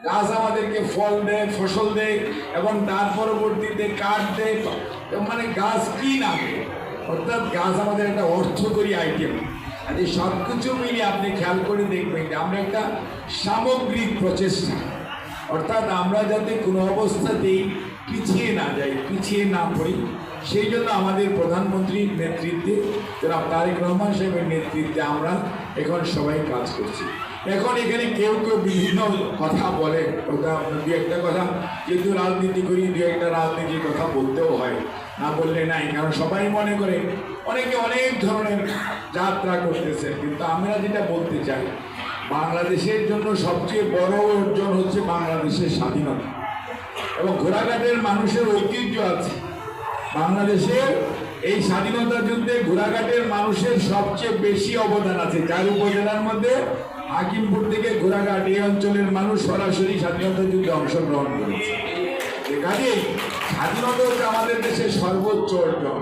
গাছ আমাদেরকে ফল দেয়, ফসল দেয় এবং তার পরবর্তীতে কাঠ দেয়। মানে গাছ কি না, অর্থাৎ গাছ আমাদের একটা অর্থকরী আইটেম। আর এই সব কিছু মিলিয়ে আপনি খেয়াল করে দেখবেন যে আমরা একটা সামগ্রিক প্রচেষ্টা, অর্থাৎ আমরা যাতে কোনো অবস্থাতেই পিছিয়ে না যাই, পিছিয়ে না পড়ি, সেই জন্য আমাদের প্রধানমন্ত্রীর নেতৃত্বে, জনাব তারেক রহমান সাহেবের নেতৃত্বে আমরা এখন সবাই কাজ করছি। এখন এখানে কেউ কেউ বিভিন্ন কথা বলে, দু একটা কথা, যেহেতু রাজনীতি করি, দু একটা রাজনীতির কথা বলতেও হয়, না বললে নাই। কারণ সবাই মনে করে অনেকে অনেক ধরনের যাত্রা করতেছে, কিন্তু আমরা যেটা বলতে চাই, বাংলাদেশের জন্য সবচেয়ে বড় অর্জন হচ্ছে বাংলাদেশের স্বাধীনতা এবং ঘোড়াঘাটের মানুষের ঐতিহ্য আছে। বাংলাদেশের এই স্বাধীনতা যুদ্ধে ঘোড়াঘাটের মানুষের সবচেয়ে বেশি অবদান আছে। 4 উপজেলার মধ্যে হাকিমপুর থেকে ঘোড়াঘাট এই অঞ্চলের মানুষ সরাসরি স্বাধীনতা যুদ্ধে অংশগ্রহণ করেছে। কাজেই স্বাধীনতা হচ্ছে আমাদের দেশের সর্বোচ্চ অর্জন।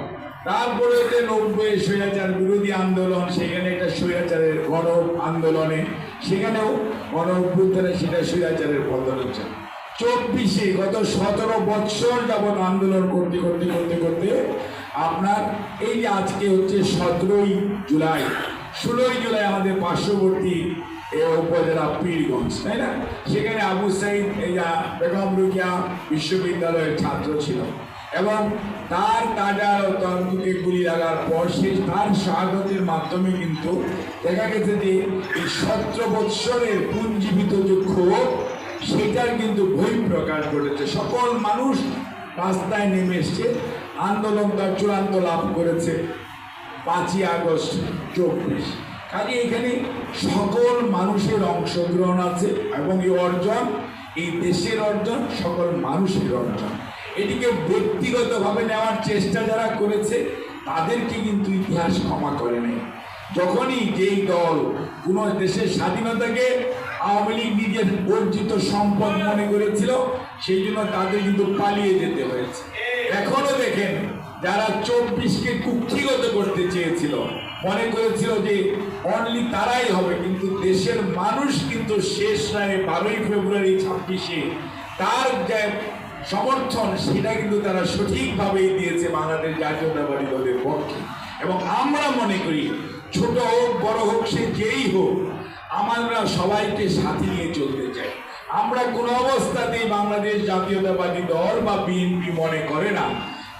তারপরে যে 90 স্বৈরাচার বিরোধী আন্দোলন, সেখানে একটা স্বৈরাচারের গণ আন্দোলনে, সেখানেও গণ অভ্যুত্থানে সেটা স্বৈরাচারের পতন হচ্ছে। 24-এ গত 17 বৎসর যাবৎ আন্দোলন করতে করতে করতে করতে আপনার এই যে আজকে হচ্ছে 17ই জুলাই, 16ই জুলাই আমাদের পার্শ্ববর্তী উপজেলা পীরগঞ্জ, তাই না? সেখানে আবু সাইদ বেগম রোকেয়া বিশ্ববিদ্যালয়ের ছাত্র ছিল এবং তার তাজা তন্ত্রকে গুলি লাগার পর তার শাহাদতের মাধ্যমে কিন্তু দেখা গেছে যে এই 17 বৎসরের পুঞ্জীবিত যে ক্ষোভ, সেটার কিন্তু বহিঃপ্রকাশ ঘটেছে। সকল মানুষ রাস্তায় নেমে এসছে, আন্দোলন তার চূড়ান্ত লাভ করেছে 5ই আগস্ট 24। কাজে এখানে সকল মানুষের অংশগ্রহণ আছে এবং এই অর্জন, এই দেশের অর্জন, সকল মানুষের অর্জন। এটিকে ব্যক্তিগতভাবে নেওয়ার চেষ্টা যারা করেছে, তাদেরকে কিন্তু ইতিহাস ক্ষমা করে নেই। যখনই যেই দল কোনো দেশের স্বাধীনতাকে আওয়ামী লীগ নিজের অর্জিত সম্পদ মনে করেছিল, সেই জন্য তাদের কিন্তু পালিয়ে যেতে হয়েছে। এখনো দেখেন, যারা 24কে কুক্ষিগত করতে চেয়েছিল, মনে করেছিল যে অনলি তারাই হবে, কিন্তু দেশের মানুষ কিন্তু শেষ রায়ে 12ই ফেব্রুয়ারি 26-এ তার যে সমর্থন, সেটা কিন্তু তারা সঠিকভাবেই দিয়েছে বাংলাদেশ জাতীয়তাবাদী দলের পক্ষে। এবং আমরা মনে করি, ছোট হোক বড় হোক, সে যেই হোক, আমরা সবাইকে সাথে নিয়ে চলতে চাই। আমরা কোনো অবস্থাতেই বাংলাদেশ জাতীয়তাবাদী দল বা বিএনপি মনে করে না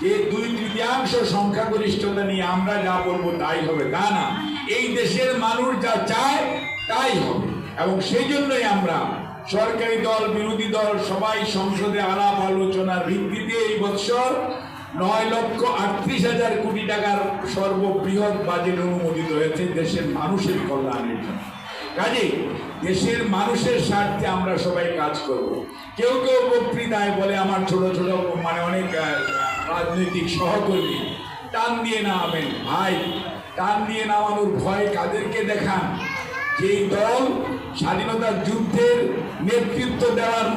যে 2/3 সংখ্যাগরিষ্ঠতা নিয়ে আমরা যা বলবো তাই হবে, তা না। এই দেশের মানুষ যা চায় তাই হবে এবং সেই জন্যই আমরা সরকারি দল, বিরোধী দল সবাই সংসদে আলাপ আলোচনার ভিত্তিতে এই বছর 9,38,000 কোটি টাকার সর্ববৃহৎ বাজেট অনুমোদিত হয়েছে দেশের মানুষের কল্যাণের জন্য। কাজেই দেশের মানুষের স্বার্থে আমরা সবাই কাজ করব। কেউ কেউ বক্তৃতায় বলে, আমার ছোট ছোট মানে অনেক রাজনৈতিক সহকর্মী টান দিয়ে নামাবেন। ভাই, টান দিয়ে নামানোর ভয় কাদেরকে দেখান? যেই দল স্বাধীনতার যুদ্ধের নেতৃত্ব দেওয়ার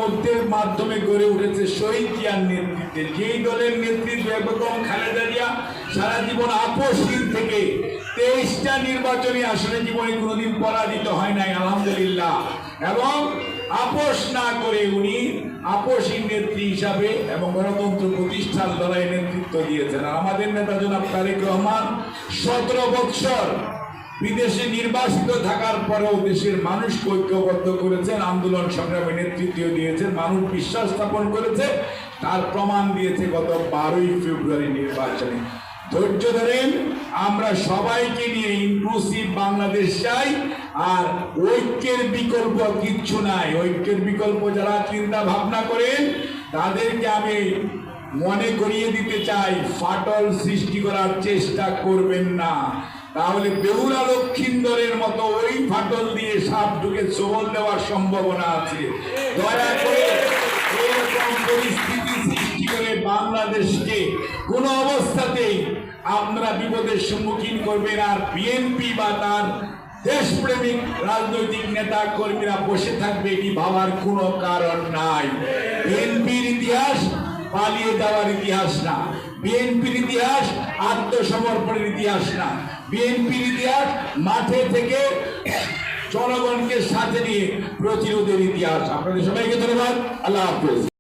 মাধ্যমে গড়ে উঠেছে শহীদ জিয়ার নেতৃত্বে, যেই দলের নেতৃত্বে বেগম খালেদা জিয়া সারা জীবন আপোষহীন থেকে 23টা নির্বাচনী আসনে জীবনে কোনোদিন পরাজিত হয় নাই, আলহামদুলিল্লাহ। এবং আপোষ না করে উনি আপোষহীন নেত্রী হিসাবে এবং গণতন্ত্র প্রতিষ্ঠার লড়াই নেতৃত্ব দিয়েছেন। আর আমাদের নেতা জনাব তারেক রহমান 17 বৎসর বিদেশে নির্বাসিত থাকার পরেও দেশের মানুষকে ঐক্যবদ্ধ করেছেন, আন্দোলন সংগ্রামে নেতৃত্ব দিয়েছেন, মানুষ বিশ্বাস স্থাপন করেছে। তার প্রমাণ দিয়েছে গত 12ই ফেব্রুয়ারি নির্বাচনে। ধৈর্য ধরেন, আমরা সবাইকে নিয়ে ইনক্লুসিভ বাংলাদেশ চাই। আর ঐক্যের বিকল্প কিচ্ছু নাই। ঐক্যের বিকল্প যারা চিন্তা ভাবনা করেন, তাদেরকে আমি মনে করিয়ে দিতে চাই, ফাটল সৃষ্টি করার চেষ্টা করবেন না। তাহলে বেহুলা লক্ষিন্দরের মতো ওই ফাটল দিয়ে সাপ ঢুকে চোবল দেওয়ার সম্ভাবনা আছে। দয়া করে এরকম পরিস্থিতি সৃষ্টি করে বাংলাদেশকে কোনো অবস্থাতেই আপনারা বিপদের সম্মুখীন করবেন। আর বিএনপি বা তার দেশপ্রেমিক রাজনৈতিক নেতা কর্মীরা বসে থাকবে, এটি ভাবার কোনো কারণ নাই। বিএনপির ইতিহাস পালিয়ে যাওয়ার ইতিহাস না, বিএনপির ইতিহাস আত্মসমর্পণের ইতিহাস না, বিএনপির ইতিহাস মাঠে থেকে জনগণকে সাথে নিয়ে প্রতিরোধের ইতিহাস। আপনাদের সবাইকে ধন্যবাদ। আল্লাহ হাফেজ।